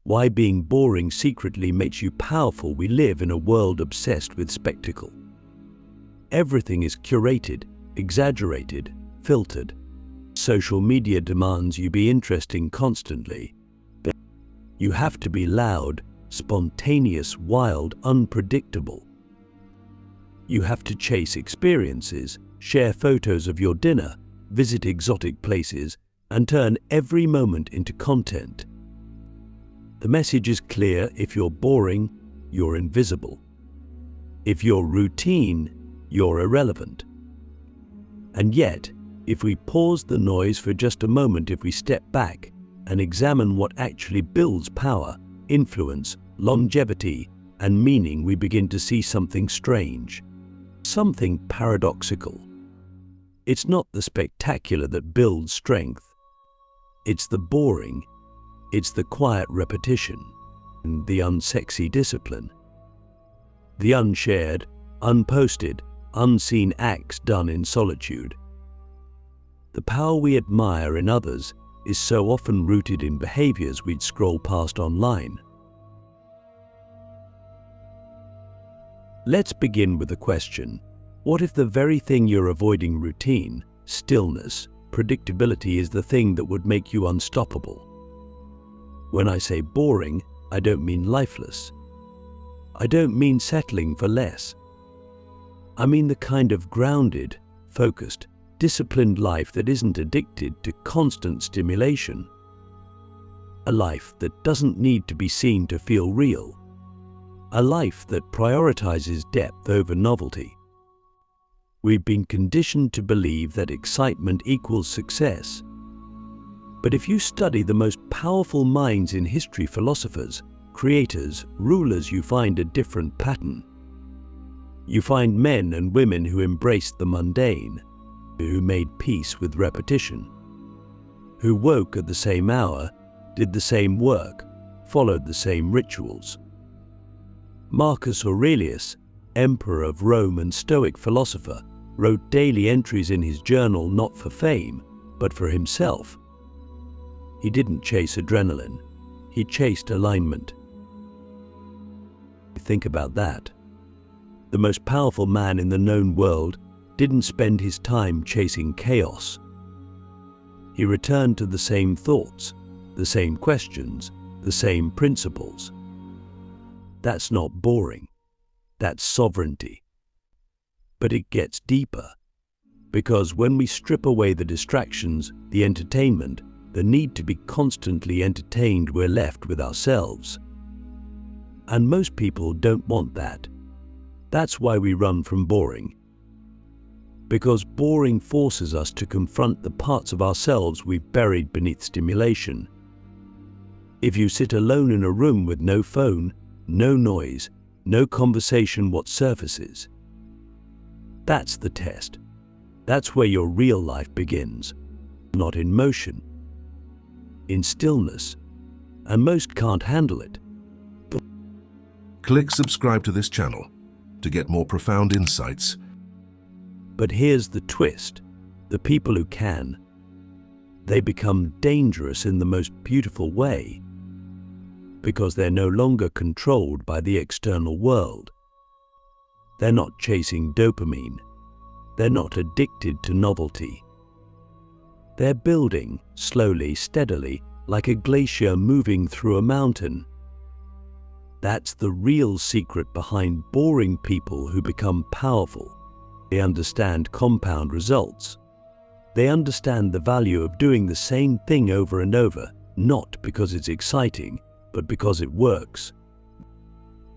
Why being boring secretly makes you powerful. We live in a world obsessed with spectacle. Everything is curated, exaggerated, filtered. Social media demands you be interesting constantly. You have to be loud, spontaneous, wild, unpredictable. You have to chase experiences, share photos of your dinner, visit exotic places, and turn every moment into content. The message is clear: if you're boring, you're invisible. If you're routine, you're irrelevant. And yet, if we pause the noise for just a moment, if we step back and examine what actually builds power, influence, longevity, and meaning, we begin to see something strange, something paradoxical. It's not the spectacular that builds strength. It's the boring, it's the quiet repetition, and the unsexy discipline. The unshared, unposted, unseen acts done in solitude. The power we admire in others is so often rooted in behaviors we'd scroll past online. Let's begin with the question: what if the very thing you're avoiding, routine, stillness, predictability, is the thing that would make you unstoppable? When I say boring, I don't mean lifeless. I don't mean settling for less. I mean the kind of grounded, focused, disciplined life that isn't addicted to constant stimulation. A life that doesn't need to be seen to feel real. A life that prioritizes depth over novelty. We've been conditioned to believe that excitement equals success. But if you study the most powerful minds in history, philosophers, creators, rulers, you find a different pattern. You find men and women who embraced the mundane, who made peace with repetition, who woke at the same hour, did the same work, followed the same rituals. Marcus Aurelius, emperor of Rome and stoic philosopher, wrote daily entries in his journal not for fame, but for himself. He didn't chase adrenaline, he chased alignment. Think about that. The most powerful man in the known world didn't spend his time chasing chaos. He returned to the same thoughts, the same questions, the same principles. That's not boring. That's sovereignty. But it gets deeper. Because when we strip away the distractions, the entertainment, the need to be constantly entertained, we're left with ourselves. And most people don't want that. That's why we run from boring. Because boring forces us to confront the parts of ourselves we've buried beneath stimulation. If you sit alone in a room with no phone, no noise, no conversation, what surfaces? That's the test. That's where your real life begins. Not in motion, in stillness. And most can't handle it. Click subscribe to this channel to get more profound insights. But here's the twist. The people who can, they become dangerous in the most beautiful way. Because they're no longer controlled by the external world. They're not chasing dopamine. They're not addicted to novelty. They're building, slowly, steadily, like a glacier moving through a mountain. That's the real secret behind boring people who become powerful. They understand compound results. They understand the value of doing the same thing over and over, not because it's exciting, but because it works.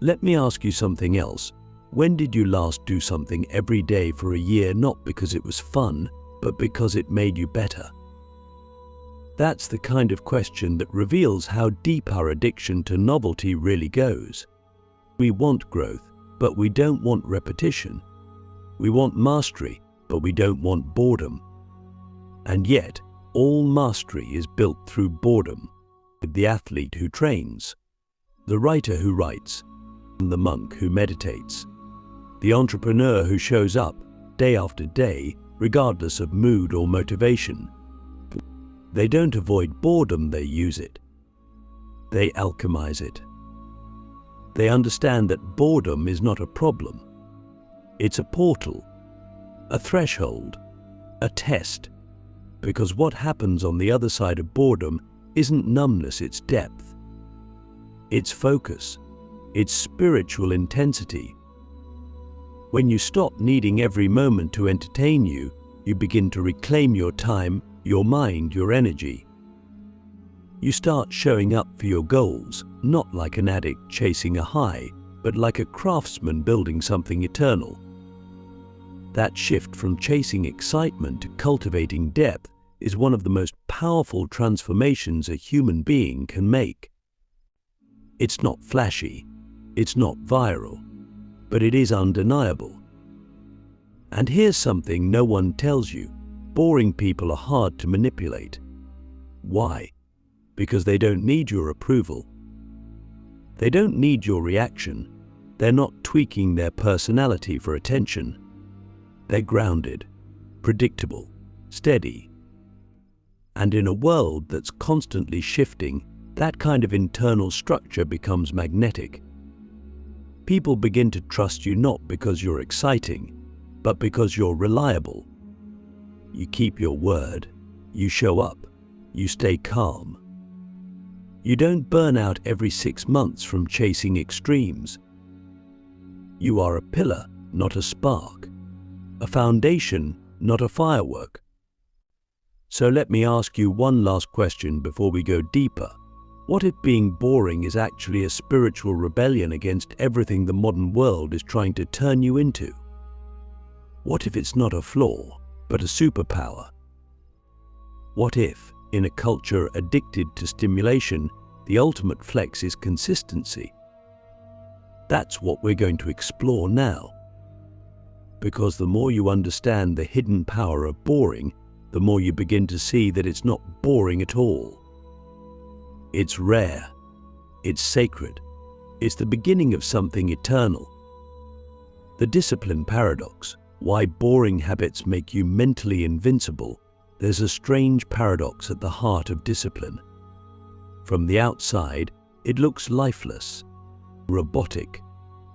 Let me ask you something else. When did you last do something every day for a year, not because it was fun, but because it made you better? That's the kind of question that reveals how deep our addiction to novelty really goes. We want growth, but we don't want repetition. We want mastery, but we don't want boredom. And yet, all mastery is built through boredom. The athlete who trains, the writer who writes, the monk who meditates, the entrepreneur who shows up day after day, regardless of mood or motivation. They don't avoid boredom, they use it. They alchemize it. They understand that boredom is not a problem. It's a portal, a threshold, a test, because what happens on the other side of boredom isn't numbness, it's depth. It's focus. It's spiritual intensity. When you stop needing every moment to entertain you, you begin to reclaim your time, your mind, your energy. You start showing up for your goals, not like an addict chasing a high, but like a craftsman building something eternal. That shift from chasing excitement to cultivating depth is one of the most powerful transformations a human being can make. It's not flashy, it's not viral, but it is undeniable. And here's something no one tells you: boring people are hard to manipulate. Why? Because they don't need your approval. They don't need your reaction. They're not tweaking their personality for attention. They're grounded, predictable, steady. And in a world that's constantly shifting, that kind of internal structure becomes magnetic. People begin to trust you not because you're exciting, but because you're reliable. You keep your word, you show up, you stay calm. You don't burn out every 6 months from chasing extremes. You are a pillar, not a spark, a foundation, not a firework. So let me ask you one last question before we go deeper. What if being boring is actually a spiritual rebellion against everything the modern world is trying to turn you into? What if it's not a flaw, but a superpower? What if, in a culture addicted to stimulation, the ultimate flex is consistency? That's what we're going to explore now. Because the more you understand the hidden power of boring, the more you begin to see that it's not boring at all. It's rare. It's sacred. It's the beginning of something eternal. The discipline paradox. Why boring habits make you mentally invincible. There's a strange paradox at the heart of discipline. From the outside, it looks lifeless, robotic,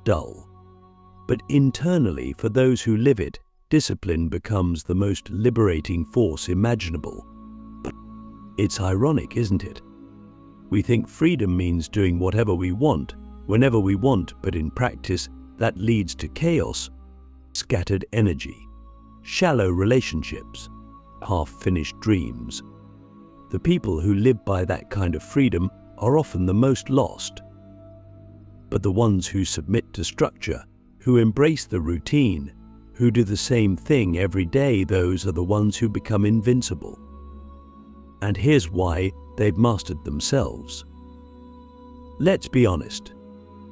dull. But internally, for those who live it, discipline becomes the most liberating force imaginable. It's ironic, isn't it? We think freedom means doing whatever we want, whenever we want, but in practice, that leads to chaos, scattered energy, shallow relationships, half-finished dreams. The people who live by that kind of freedom are often the most lost. But the ones who submit to structure, who embrace the routine, who do the same thing every day, those are the ones who become invincible. And here's why: they've mastered themselves. Let's be honest.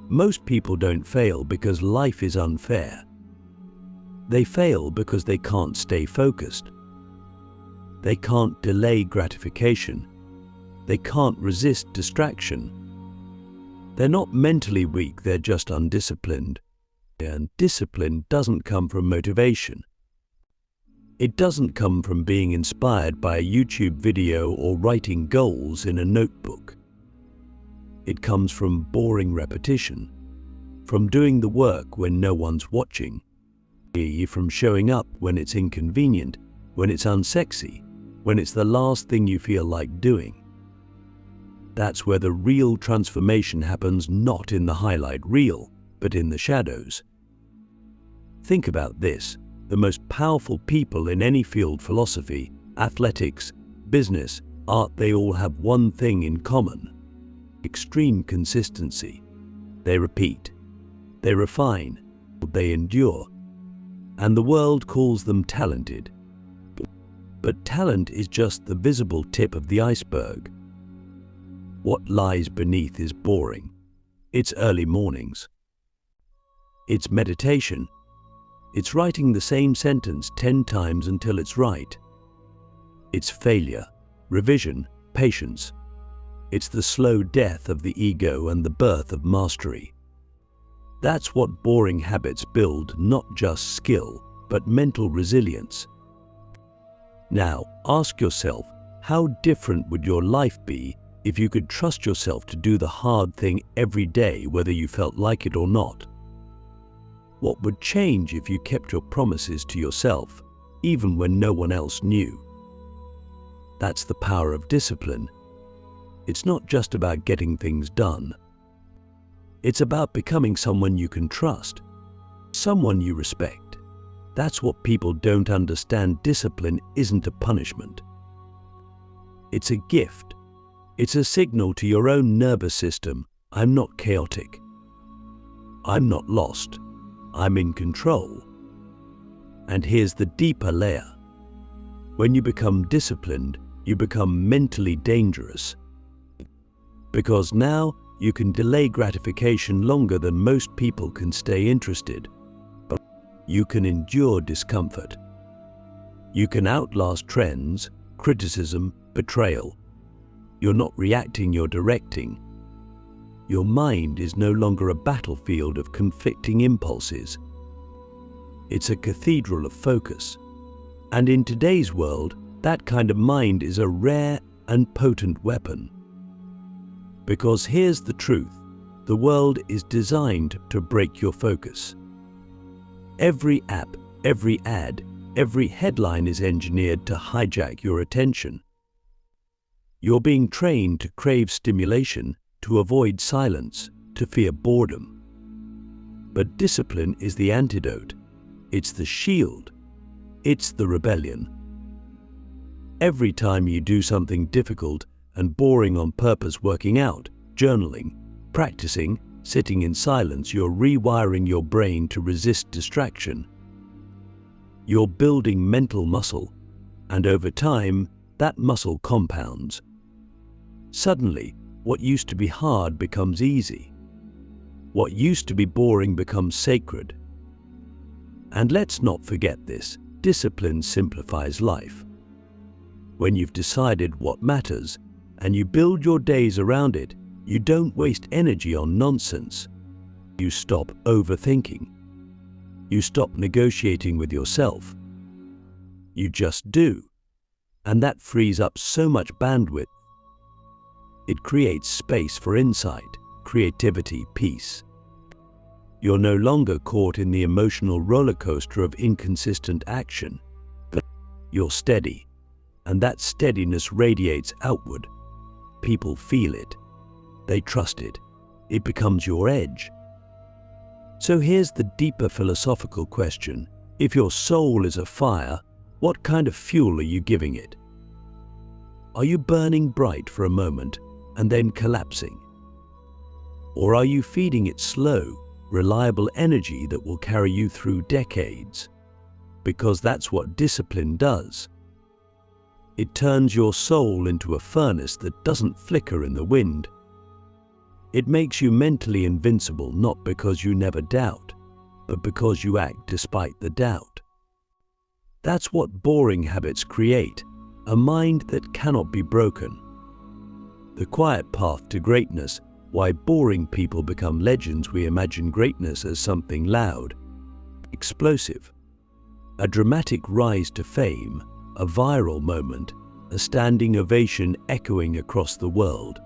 Most people don't fail because life is unfair. They fail because they can't stay focused. They can't delay gratification. They can't resist distraction. They're not mentally weak, they're just undisciplined. And discipline doesn't come from motivation. It doesn't come from being inspired by a YouTube video or writing goals in a notebook. It comes from boring repetition, from doing the work when no one's watching, from showing up when it's inconvenient, when it's unsexy, when it's the last thing you feel like doing. That's where the real transformation happens, not in the highlight reel, but in the shadows. Think about this. The most powerful people in any field, philosophy, athletics, business, art, they all have one thing in common: extreme consistency. They repeat, they refine, they endure. And the world calls them talented. But talent is just the visible tip of the iceberg. What lies beneath is boring. It's early mornings. It's meditation. It's writing the same sentence 10 times until it's right. It's failure, revision, patience. It's the slow death of the ego and the birth of mastery. That's what boring habits build, not just skill, but mental resilience. Now, ask yourself, how different would your life be If you could trust yourself to do the hard thing every day, whether you felt like it or not? What would change if you kept your promises to yourself, even when no one else knew? That's the power of discipline. It's not just about getting things done. It's about becoming someone you can trust, someone you respect. That's what people don't understand. Discipline isn't a punishment. It's a gift. It's a signal to your own nervous system. I'm not chaotic. I'm not lost. I'm in control. And here's the deeper layer. When you become disciplined, you become mentally dangerous. Because now you can delay gratification longer than most people can stay interested. But you can endure discomfort. You can outlast trends, criticism, betrayal. You're not reacting, you're directing. Your mind is no longer a battlefield of conflicting impulses. It's a cathedral of focus. And in today's world, that kind of mind is a rare and potent weapon. Because here's the truth, the world is designed to break your focus. Every app, every ad, every headline is engineered to hijack your attention. You're being trained to crave stimulation, to avoid silence, to fear boredom. But discipline is the antidote. It's the shield. It's the rebellion. Every time you do something difficult and boring on purpose, working out, journaling, practicing, sitting in silence, you're rewiring your brain to resist distraction. You're building mental muscle, and over time, that muscle compounds. Suddenly, what used to be hard becomes easy. What used to be boring becomes sacred. And let's not forget this, discipline simplifies life. When you've decided what matters, and you build your days around it, you don't waste energy on nonsense. You stop overthinking. You stop negotiating with yourself. You just do. And that frees up so much bandwidth. It creates space for insight, creativity, peace. You're no longer caught in the emotional roller coaster of inconsistent action. You're steady, and that steadiness radiates outward. People feel it. They trust it. It becomes your edge. So here's the deeper philosophical question. If your soul is a fire, what kind of fuel are you giving it? Are you burning bright for a moment and then collapsing? Or are you feeding it slow, reliable energy that will carry you through decades? Because that's what discipline does. It turns your soul into a furnace that doesn't flicker in the wind. It makes you mentally invincible, not because you never doubt, but because you act despite the doubt. That's what boring habits create, a mind that cannot be broken. The quiet path to greatness, why boring people become legends. We imagine greatness as something loud, explosive, a dramatic rise to fame, a viral moment, a standing ovation echoing across the world.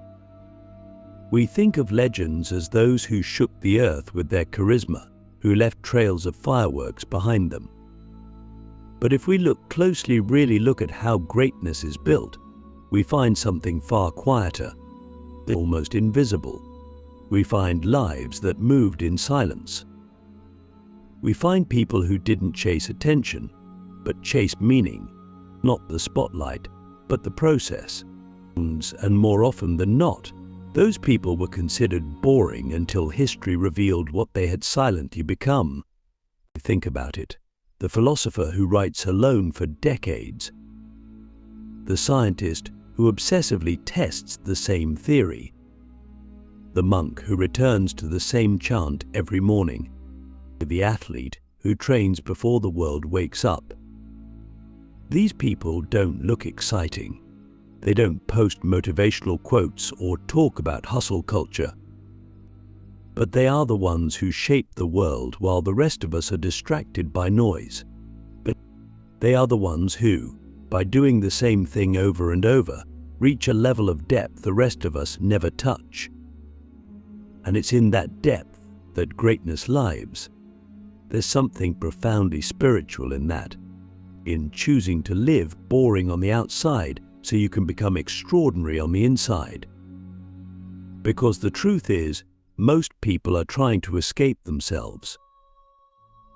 We think of legends as those who shook the earth with their charisma, who left trails of fireworks behind them. But if we look closely, really look at how greatness is built, we find something far quieter, almost invisible. We find lives that moved in silence. We find people who didn't chase attention, but chased meaning, not the spotlight, but the process. And more often than not, those people were considered boring until history revealed what they had silently become. Think about it. The philosopher who writes alone for decades. The scientist who obsessively tests the same theory. The monk who returns to the same chant every morning. The athlete who trains before the world wakes up. These people don't look exciting. They don't post motivational quotes or talk about hustle culture. But they are the ones who shape the world while the rest of us are distracted by noise. But they are the ones who, by doing the same thing over and over, reach a level of depth the rest of us never touch. And it's in that depth that greatness lives. There's something profoundly spiritual in that, in choosing to live boring on the outside so you can become extraordinary on the inside. Because the truth is, most people are trying to escape themselves.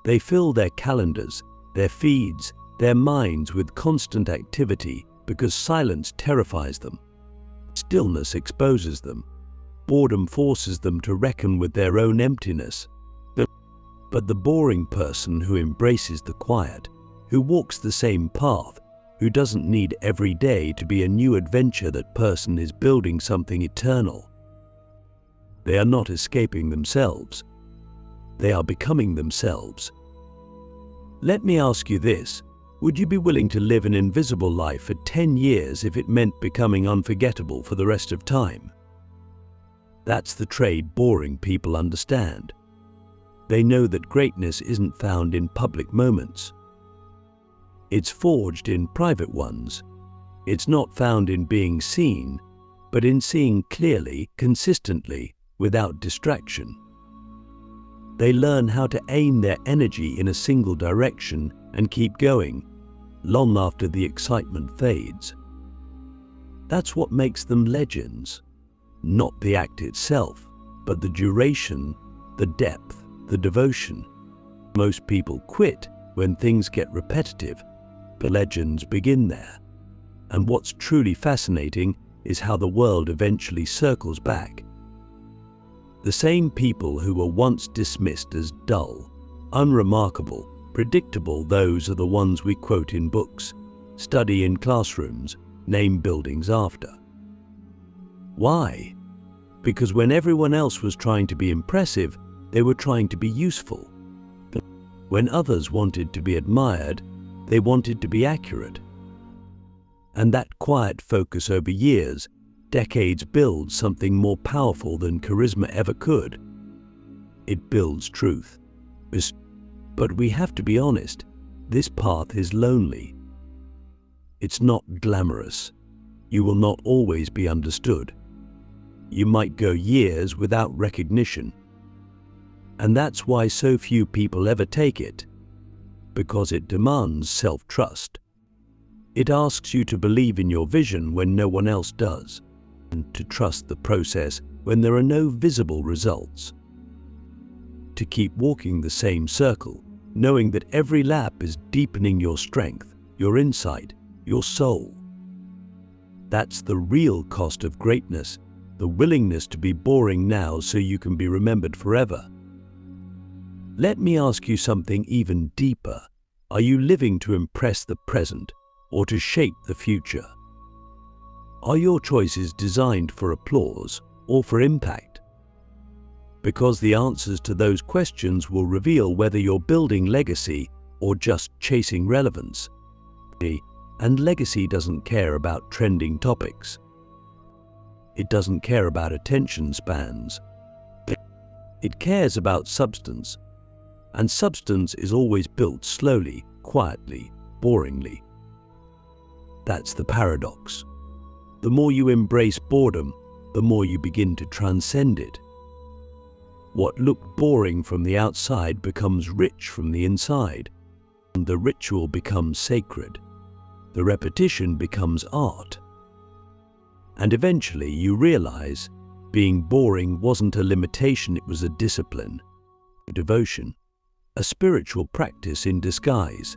They fill their calendars, their feeds, their minds with constant activity because silence terrifies them. Stillness exposes them. Boredom forces them to reckon with their own emptiness. But the boring person who embraces the quiet, who walks the same path, who doesn't need every day to be a new adventure, that person is building something eternal. They are not escaping themselves. They are becoming themselves. Let me ask you this. Would you be willing to live an invisible life for 10 years if it meant becoming unforgettable for the rest of time? That's the trade boring people understand. They know that greatness isn't found in public moments. It's forged in private ones. It's not found in being seen, but in seeing clearly, consistently, without distraction. They learn how to aim their energy in a single direction and keep going, long after the excitement fades. That's what makes them legends. Not the act itself, but the duration, the depth, the devotion. Most people quit when things get repetitive, but legends begin there. And what's truly fascinating is how the world eventually circles back. The same people who were once dismissed as dull, unremarkable, predictable, those are the ones we quote in books, study in classrooms, name buildings after. Why? Because when everyone else was trying to be impressive, they were trying to be useful. When others wanted to be admired, they wanted to be accurate. And that quiet focus over years, decades, builds something more powerful than charisma ever could. It builds truth. But we have to be honest, this path is lonely. It's not glamorous. You will not always be understood. You might go years without recognition. And that's why so few people ever take it. Because it demands self-trust. It asks you to believe in your vision when no one else does, and to trust the process when there are no visible results. To keep walking the same circle, knowing that every lap is deepening your strength, your insight, your soul. That's the real cost of greatness, the willingness to be boring now so you can be remembered forever. Let me ask you something even deeper. Are you living to impress the present or to shape the future? Are your choices designed for applause or for impact? Because the answers to those questions will reveal whether you're building legacy or just chasing relevance. And legacy doesn't care about trending topics. It doesn't care about attention spans. It cares about substance. And substance is always built slowly, quietly, boringly. That's the paradox. The more you embrace boredom, the more you begin to transcend it. What looked boring from the outside becomes rich from the inside. And the ritual becomes sacred. The repetition becomes art. And eventually you realize being boring wasn't a limitation, it was a discipline, a devotion, a spiritual practice in disguise.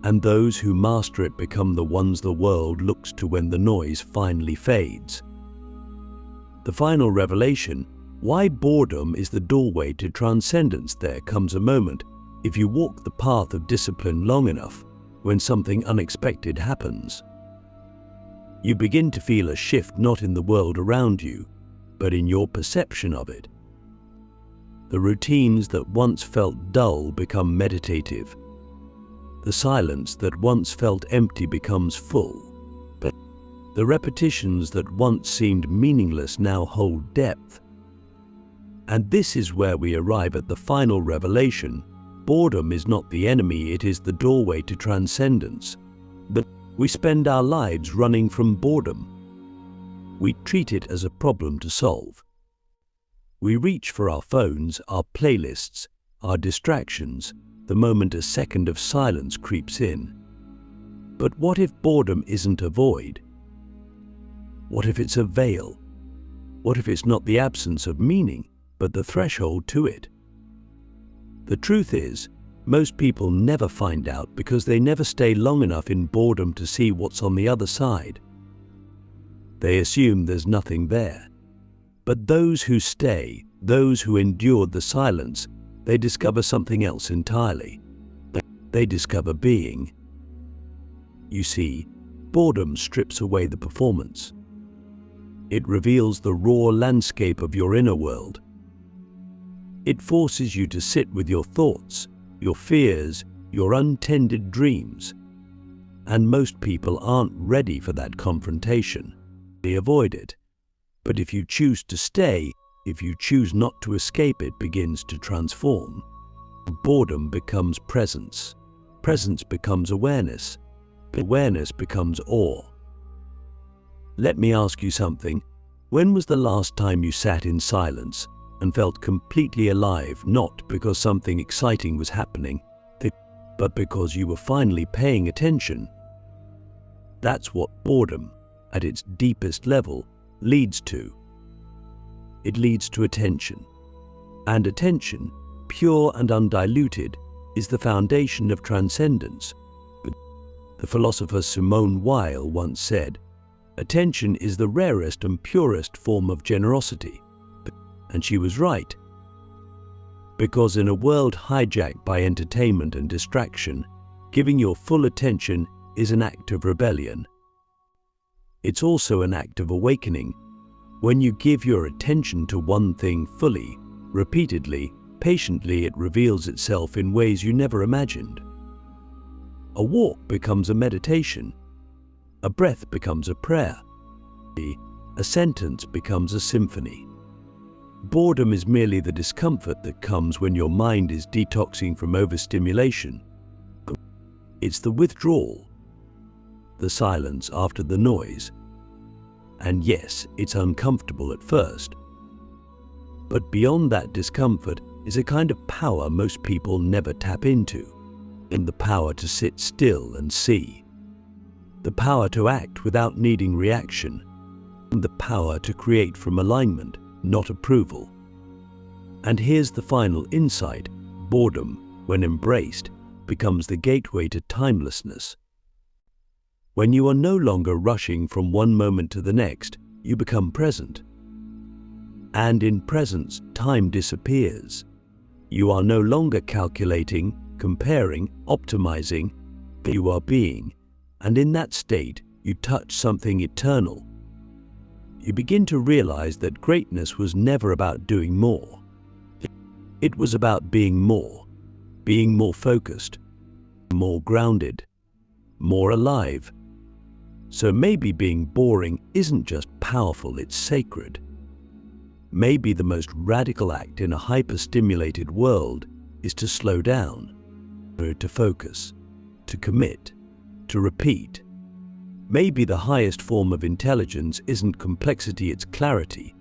And those who master it become the ones the world looks to when the noise finally fades. The final revelation, why boredom is the doorway to transcendence. There comes a moment, if you walk the path of discipline long enough, when something unexpected happens. You begin to feel a shift not in the world around you, but in your perception of it. The routines that once felt dull become meditative. The silence that once felt empty becomes full. But the repetitions that once seemed meaningless now hold depth. And this is where we arrive at the final revelation. Boredom is not the enemy, it is the doorway to transcendence. We spend our lives running from boredom. We treat it as a problem to solve. We reach for our phones, our playlists, our distractions, the moment a second of silence creeps in. But what if boredom isn't a void? What if it's a veil? What if it's not the absence of meaning, but the threshold to it? The truth is, most people never find out because they never stay long enough in boredom to see what's on the other side. They assume there's nothing there. But those who stay, those who endured the silence, they discover something else entirely. They discover being. You see, boredom strips away the performance. It reveals the raw landscape of your inner world. It forces you to sit with your thoughts, your fears, your untended dreams. And most people aren't ready for that confrontation. They avoid it. But if you choose to stay, if you choose not to escape, it begins to transform. Boredom becomes presence. Presence becomes awareness. Awareness becomes awe. Let me ask you something. When was the last time you sat in silence and felt completely alive, not because something exciting was happening, but because you were finally paying attention? That's what boredom, at its deepest level, leads to. It leads to attention. And attention, pure and undiluted, is the foundation of transcendence. The philosopher Simone Weil once said, "Attention is the rarest and purest form of generosity." And she was right. Because in a world hijacked by entertainment and distraction, giving your full attention is an act of rebellion. It's also an act of awakening. When you give your attention to one thing fully, repeatedly, patiently, it reveals itself in ways you never imagined. A walk becomes a meditation. A breath becomes a prayer. A sentence becomes a symphony. Boredom is merely the discomfort that comes when your mind is detoxing from overstimulation. It's the withdrawal, the silence after the noise. And yes, it's uncomfortable at first. But beyond that discomfort is a kind of power most people never tap into. And the power to sit still and see. The power to act without needing reaction. And the power to create from alignment, not approval. And here's the final insight. Boredom, when embraced, becomes the gateway to timelessness. When you are no longer rushing from one moment to the next, you become present. And in presence, time disappears. You are no longer calculating, comparing, optimizing. You are being. And in that state, you touch something eternal. You begin to realize that greatness was never about doing more. It was about being more focused, more grounded, more alive. So maybe being boring isn't just powerful, it's sacred. Maybe the most radical act in a hyper-stimulated world is to slow down, to focus, to commit, to repeat. Maybe the highest form of intelligence isn't complexity, it's clarity.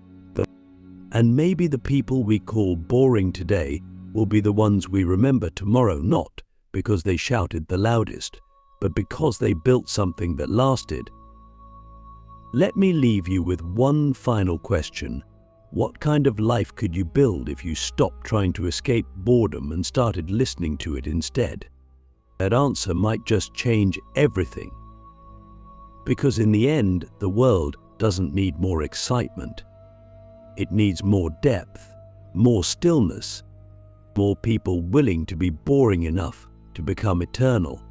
And maybe the people we call boring today will be the ones we remember tomorrow, not because they shouted the loudest, but because they built something that lasted. Let me leave you with one final question. What kind of life could you build if you stopped trying to escape boredom and started listening to it instead? That answer might just change everything. Because in the end, the world doesn't need more excitement. It needs more depth, more stillness, more people willing to be boring enough to become eternal.